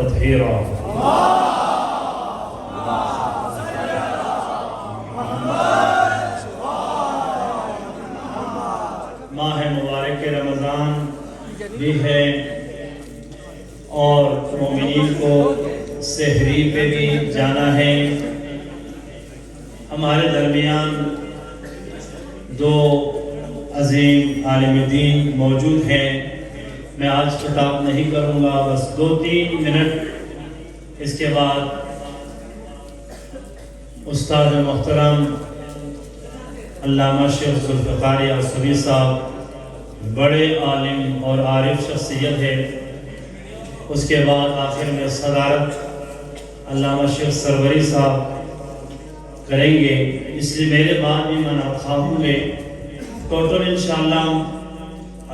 تطہیرا۔ ماہ مبارک رمضان بھی ہے اور مومنین کو سحری پہ بھی جانا ہے۔ ہمارے درمیان دو عظیم عالم دین موجود ہیں۔ میں آج خطاب نہیں کروں گا، بس 2-3 منٹ، اس کے بعد استاد محترم علامہ شیخ ذوالفقار یاسوی صاحب بڑے عالم اور عارف شخصیت ہے، اس کے بعد آخر میں صدارت علامہ شیخ سروری صاحب کریں گے، اس لیے میرے بعد بھی میں خواہوں گے ٹوٹل انشاءاللہ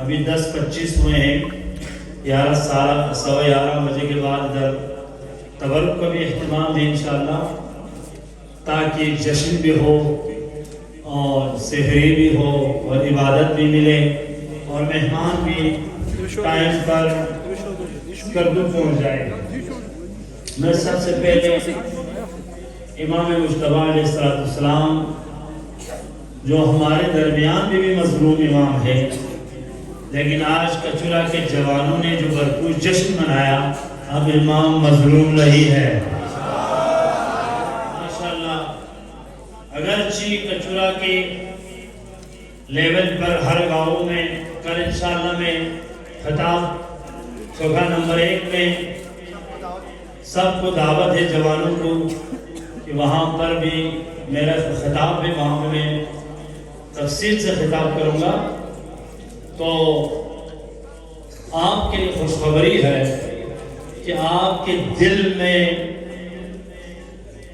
ابھی 10-25 ہوئے ہیں۔ 11:11 بجے کے بعد ادھر تبرک کا بھی اہتمام ہے انشاءاللہ، تاکہ ایک جشن بھی ہو اور سحری بھی ہو اور عبادت بھی ملے اور مہمان بھی ٹائم پر کردو پہنچ جائے۔ میں سب سے پہلے امام مجتبیٰ علیہ السلام جو ہمارے درمیان بھی مظلوم امام ہے، لیکن آج کچورا کے جوانوں نے جو بھرپور جشن منایا، اب امام مظلوم نہیں ہے ماشاءاللہ۔ اگرچہ کچورا کے لیول پر ہر گاؤں میں کل انشاءاللہ میں خطاب صبح نمبر 1 میں سب کو دعوت ہے جوانوں کو کہ وہاں پر بھی میرا خطاب ہے، وہاں پہ میں تفصیل سے خطاب کروں گا۔ تو آپ کے لیے خوشخبری ہے کہ آپ کے دل میں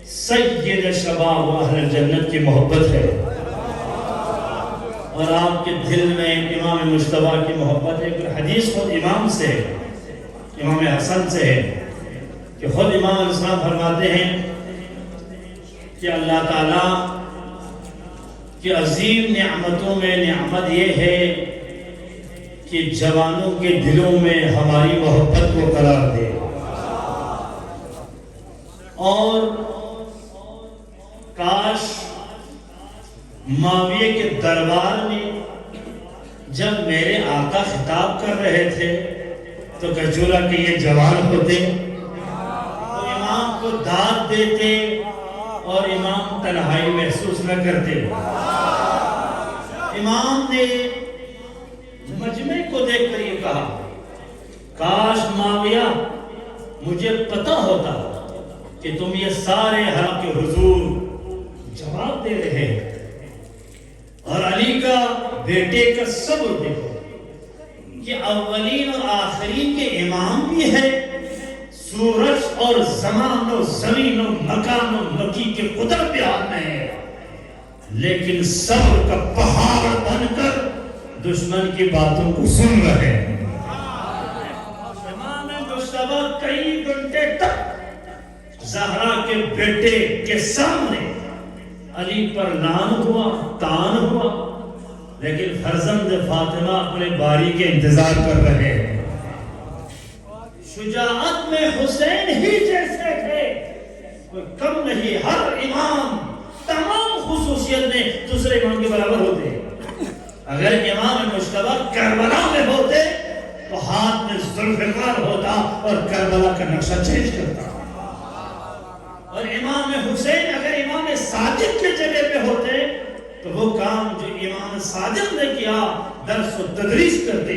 سید شباب و اہل جنت کی محبت ہے، اور آپ کے دل میں امام مجتبیٰ کی محبت ہے۔ کہ حدیث خود امام سے ہے، امام حسن سے ہے، کہ خود امام علیہ السلام فرماتے ہیں کہ اللہ تعالیٰ کی عظیم نعمتوں میں نعمت یہ ہے کہ جوانوں کے دلوں میں ہماری محبت کو قرار دے، اور کاش معاویہ کے دربار میں جب میرے آقا خطاب کر رہے تھے تو کچورا کے یہ جوان ہوتے تو امام کو داد دیتے اور امام تنہائی محسوس نہ کرتے۔ امام نے مجمع کو دیکھ کر یہ کہا، کاش معاویہ مجھے پتا ہوتا کہ تم یہ سارے حق کے حضور جواب دے رہے ہیں، اور علی کا بیٹے کا صبر دیکھو کہ اولین اور آخرین کے امام بھی ہے، سورج اور زمان و زمین و مکان و مکی کے قدرت بھی ہاتھ میں ہے، لیکن صبر کا پہاڑ بن کر دشمن کی باتوں کو سن رہے ہیں۔ امام مجتبیٰ کئی گھنٹے تک زہرا کے بیٹے کے سامنے علی پر لعن ہوا، تان ہوا، لیکن فرزند فاطمہ اپنے باری کے انتظار کر رہے ہیں۔ شجاعت میں حسین ہی جیسے تھے، کوئی کم نہیں، ہر امام تمام خصوصیت میں دوسرے امام کے برابر ہوتے ہیں۔ اگر امام مجتبیٰ کربلا میں ہوتے تو ہاتھ میں ذوالفقار ہوتا اور کربلا کا نقشہ چینج کرتا، اور امام حسین اگر امام صادق کے جگہ پہ ہوتے تو وہ کام جو امام صادق نے کیا درس و تدریس کرتے۔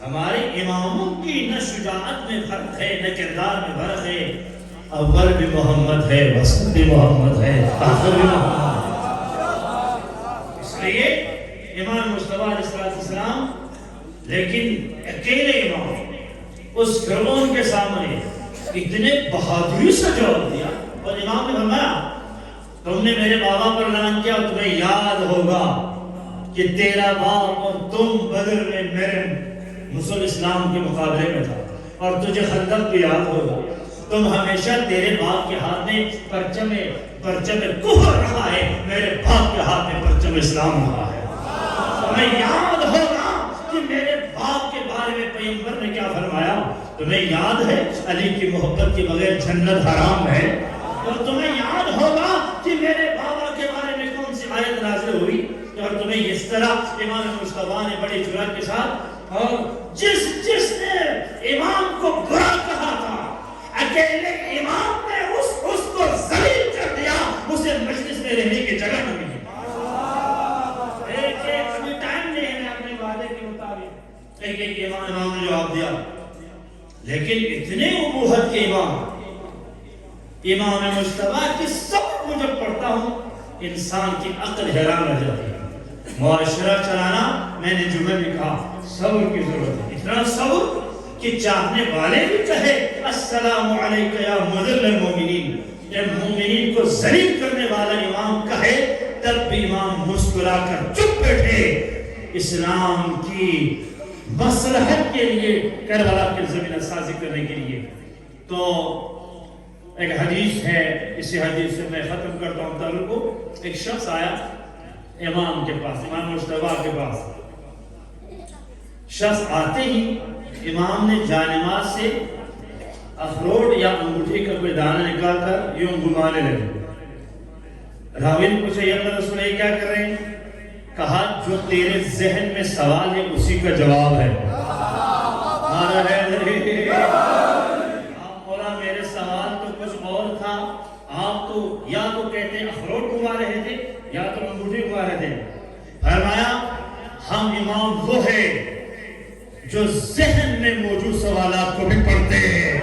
ہمارے اماموں کی نہ شجاعت میں فرق ہے، نہ کردار میں فرق ہے، اول بھی محمد ہے، وسط بھی محمد ہے، آخر بھی محمد ہے۔ اس لیے امام مجتبیٰ علیہ السلام لیکن اکیلے امام اس فرعون کے سامنے اتنے بہادری سے جواب دیا، اور امام نے فرمایا تم نے میرے بابا پر لعن کیا، تمہیں یاد ہوگا کہ تیرا باپ اور تم بدر میں میرے مسلم اسلام کے مقابلے میں تھا، اور تجھے خندق بھی یاد ہوگا، تم ہمیشہ تیرے باپ کے ہاتھ میں پرچم کفر رہا ہے، میرے باپ کے ہاتھ میں پرچم اسلام رہا ہے۔ تمہیں یاد ہوگا کہ میرے باپ کے بارے میں پیغمبر نے کیا فرمایا، تمہیں یاد ہے علی کی محبت کے بغیر جنت حرام ہے؟ اور تمہیں یاد ہوگا کہ میرے بابا کے بارے میں کون سی آیت نازل ہوئی؟ اور تمہیں اس طرح امام مصطفیٰ نے بڑی جرأت کے ساتھ، اور جس نے امام کو برا کہا تھا، اکیلے امام نے اس کو ذلیل کر دیا، اسے مجلس میں رہنے کی جگہ نہ ملی۔ ایک ابھی ٹائم نہیں ہے اپنے وعدے کے مطابق ایک امام نے جواب دیا، لیکن اتنے ابوہت کے امام مصطفیٰ کی سب کو جب پڑھتا ہوں انسان کی عقل حیران رہ جاتی ہے۔ معاشرہ چلانا، میں نے جمعہ میں کہا، صبر کی ضرورت ہے، اتنا صبر کہ چاہنے والے بھی کہے السلام علیکہ یا مذل المومنین، جب مومنین کو ذلیل کرنے والا امام کہے تب بھی امام مسکرا کر چپ بیٹھے، اسلام کی مصلحت کے لیے، کربلا کی زمینہ سازی کرنے کے لیے۔ تو ایک حدیث ہے، اسی حدیث سے میں ختم کرتا ہوں تعلق کو۔ ایک شخص آیا امام کے پاس، امام مصطفیٰ کے پاس۔ شخص آتے ہی امام نے جانماز سے اخروٹ یا انگوٹھی کا کوئی دانہ نکال کر یوں گھمانے لگے۔ راوی نے پوچھا یا اللہ رسول یہ کیا کر رہے ہیں؟ کہا جو تیرے ذہن میں سوال ہے اسی کا جواب ہے۔ مولا میرے سوال تو کچھ اور تھا، آپ تو یا تو کہتے ہیں اخروٹ گھما رہے تھے یا تو انگوٹھی گھما رہے تھے۔ فرمایا ہم امام وہ ہے جو ذہن میں موجود سوالات کو بھی پڑھتے ہیں۔